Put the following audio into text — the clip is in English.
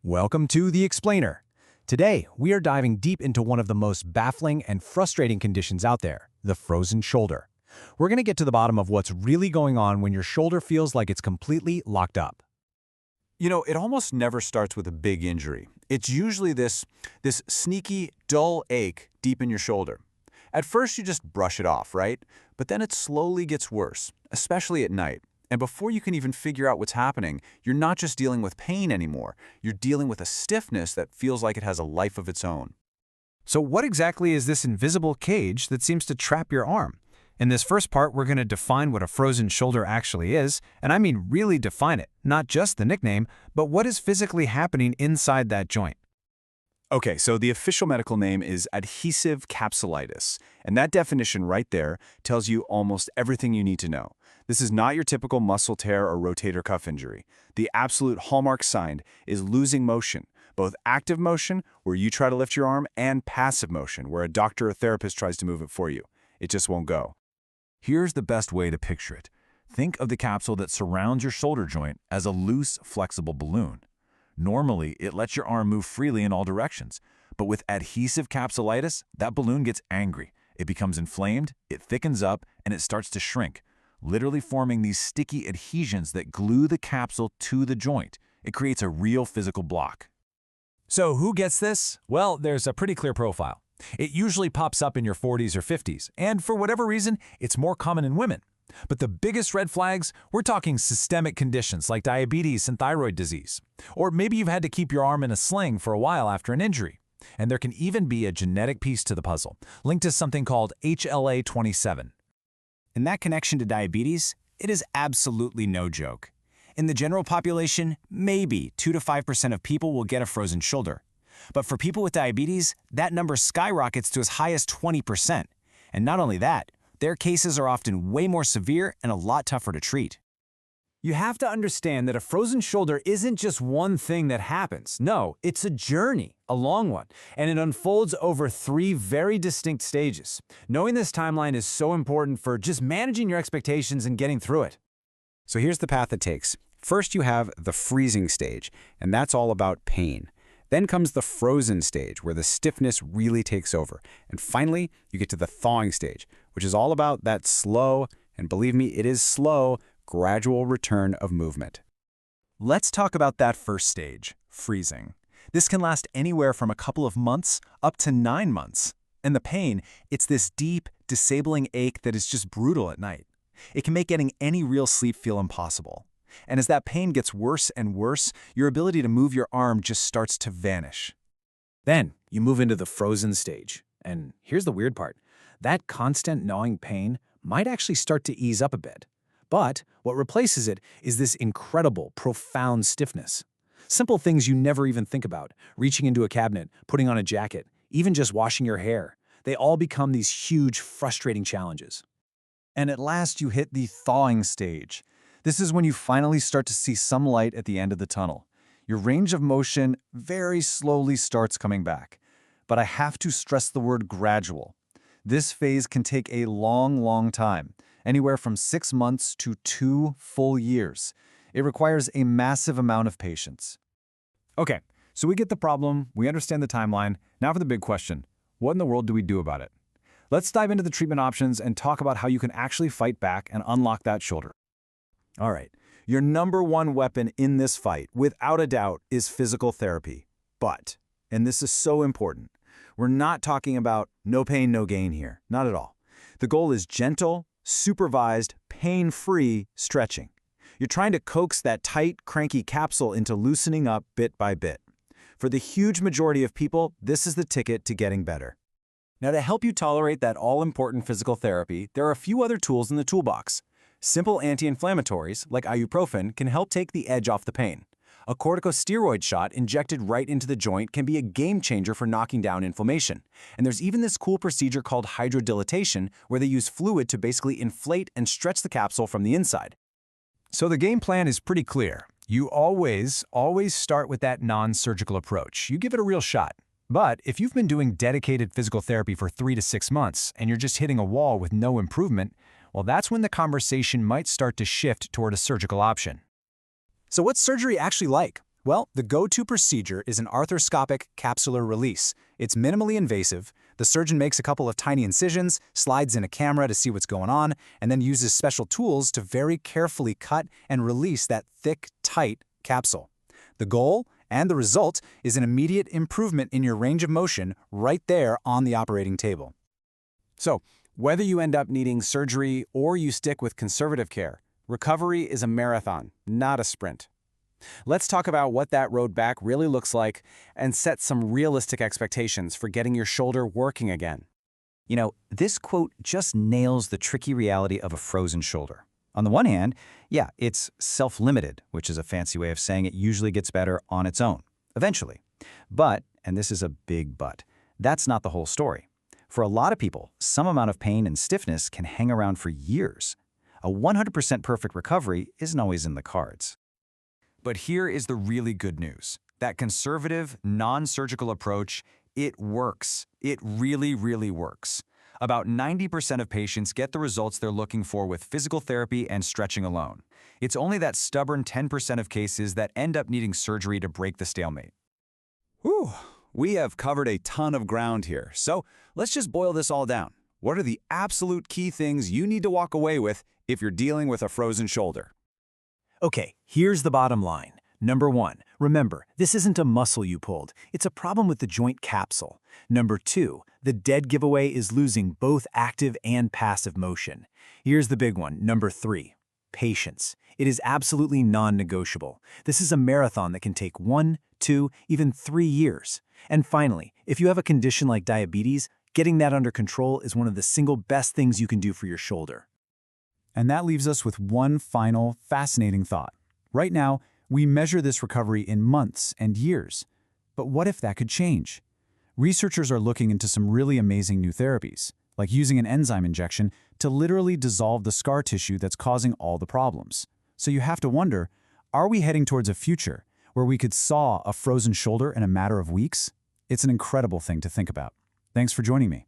Welcome to The Explainer. Today, we are diving deep into one of the most baffling and frustrating conditions out there, the frozen shoulder. We're going to get to the bottom of what's really going on when your shoulder feels like it's completely locked up. You know, it almost never starts with a big injury. It's usually this sneaky, dull ache deep in your shoulder. At first, you just brush it off, right? But then it slowly gets worse, especially at night. And before you can even figure out what's happening, you're not just dealing with pain anymore. You're dealing with a stiffness that feels like it has a life of its own. So what exactly is this invisible cage that seems to trap your arm? In this first part, we're going to define what a frozen shoulder actually is, and I mean really define it, not just the nickname, but what is physically happening inside that joint. Okay, so the official medical name is adhesive capsulitis, and that definition right there tells you almost everything you need to know. This is not your typical muscle tear or rotator cuff injury. The absolute hallmark sign is losing motion, both active motion, where you try to lift your arm, and passive motion, where a doctor or therapist tries to move it for you. It just won't go. Here's the best way to picture it. Think of the capsule that surrounds your shoulder joint as a loose, flexible balloon. Normally, it lets your arm move freely in all directions, but with adhesive capsulitis, that balloon gets angry. It becomes inflamed, it thickens up, and it starts to shrink, literally forming these sticky adhesions that glue the capsule to the joint. It creates a real physical block. So who gets this? Well, there's a pretty clear profile. It usually pops up in your 40s or 50s, and for whatever reason, it's more common in women. But the biggest red flags, we're talking systemic conditions like diabetes and thyroid disease. Or maybe you've had to keep your arm in a sling for a while after an injury. And there can even be a genetic piece to the puzzle, linked to something called HLA-27. In that connection to diabetes, it is absolutely no joke. In the general population, maybe 2 to 5% of people will get a frozen shoulder. But for people with diabetes, that number skyrockets to as high as 20%. And not only that, their cases are often way more severe and a lot tougher to treat. You have to understand that a frozen shoulder isn't just one thing that happens. No, it's a journey, a long one, and it unfolds over 3 very distinct stages. Knowing this timeline is so important for just managing your expectations and getting through it. So here's the path it takes. First, you have the freezing stage, and that's all about pain. Then comes the frozen stage, where the stiffness really takes over. And finally, you get to the thawing stage, which is all about that slow, and believe me, it is slow, gradual return of movement. Let's talk about that first stage, freezing. This can last anywhere from a couple of months up to 9 months. And the pain, it's this deep, disabling ache that is just brutal at night. It can make getting any real sleep feel impossible. And as that pain gets worse and worse, your ability to move your arm just starts to vanish. Then you move into the frozen stage. And here's the weird part. That constant gnawing pain might actually start to ease up a bit. But what replaces it is this incredible, profound stiffness. Simple things you never even think about, reaching into a cabinet, putting on a jacket, even just washing your hair, they all become these huge, frustrating challenges. And at last you hit the thawing stage. This is when you finally start to see some light at the end of the tunnel. Your range of motion very slowly starts coming back. But I have to stress the word gradual. This phase can take a long time, anywhere from 6 months to 2 full years. It requires a massive amount of patience. Okay, so we get the problem, we understand the timeline. Now for the big question, what in the world do we do about it? Let's dive into the treatment options and talk about how you can actually fight back and unlock that shoulder. All right, your number one weapon in this fight, without a doubt, is physical therapy. But, and this is so important, we're not talking about no pain, no gain here. Not at all. The goal is gentle, supervised, pain-free stretching. You're trying to coax that tight, cranky capsule into loosening up bit by bit. For the huge majority of people, this is the ticket to getting better. Now, to help you tolerate that all-important physical therapy, there are a few other tools in the toolbox. Simple anti-inflammatories, like ibuprofen, can help take the edge off the pain. A corticosteroid shot injected right into the joint can be a game changer for knocking down inflammation. And there's even this cool procedure called hydrodilatation, where they use fluid to basically inflate and stretch the capsule from the inside. So the game plan is pretty clear. You always start with that non-surgical approach. You give it a real shot. But if you've been doing dedicated physical therapy for 3 to 6 months and you're just hitting a wall with no improvement, well, that's when the conversation might start to shift toward a surgical option. So what's surgery actually like? Well, the go-to procedure is an arthroscopic capsular release. It's minimally invasive. The surgeon makes a couple of tiny incisions, slides in a camera to see what's going on, and then uses special tools to very carefully cut and release that thick, tight capsule. The goal and the result is an immediate improvement in your range of motion right there on the operating table. So, whether you end up needing surgery or you stick with conservative care, recovery is a marathon, not a sprint. Let's talk about what that road back really looks like and set some realistic expectations for getting your shoulder working again. You know, this quote just nails the tricky reality of a frozen shoulder. On the one hand, yeah, it's self-limited, which is a fancy way of saying it usually gets better on its own, eventually. But, and this is a big but, that's not the whole story. For a lot of people, some amount of pain and stiffness can hang around for years. A 100% perfect recovery isn't always in the cards. But here is the really good news. That conservative, non-surgical approach, it works. It really, really works. About 90% of patients get the results they're looking for with physical therapy and stretching alone. It's only that stubborn 10% of cases that end up needing surgery to break the stalemate. Whew, we have covered a ton of ground here, so let's just boil this all down. What are the absolute key things you need to walk away with if you're dealing with a frozen shoulder? Okay, here's the bottom line. Number 1, remember, this isn't a muscle you pulled. It's a problem with the joint capsule. Number 2, the dead giveaway is losing both active and passive motion. Here's the big one. Number 3, patience. It is absolutely non-negotiable. This is a marathon that can take 1, 2, even 3 years. And finally, if you have a condition like diabetes, getting that under control is one of the single best things you can do for your shoulder. And that leaves us with one final, fascinating thought. Right now, we measure this recovery in months and years. But what if that could change? Researchers are looking into some really amazing new therapies, like using an enzyme injection to literally dissolve the scar tissue that's causing all the problems. So you have to wonder, are we heading towards a future where we could saw a frozen shoulder in a matter of weeks? It's an incredible thing to think about. Thanks for joining me.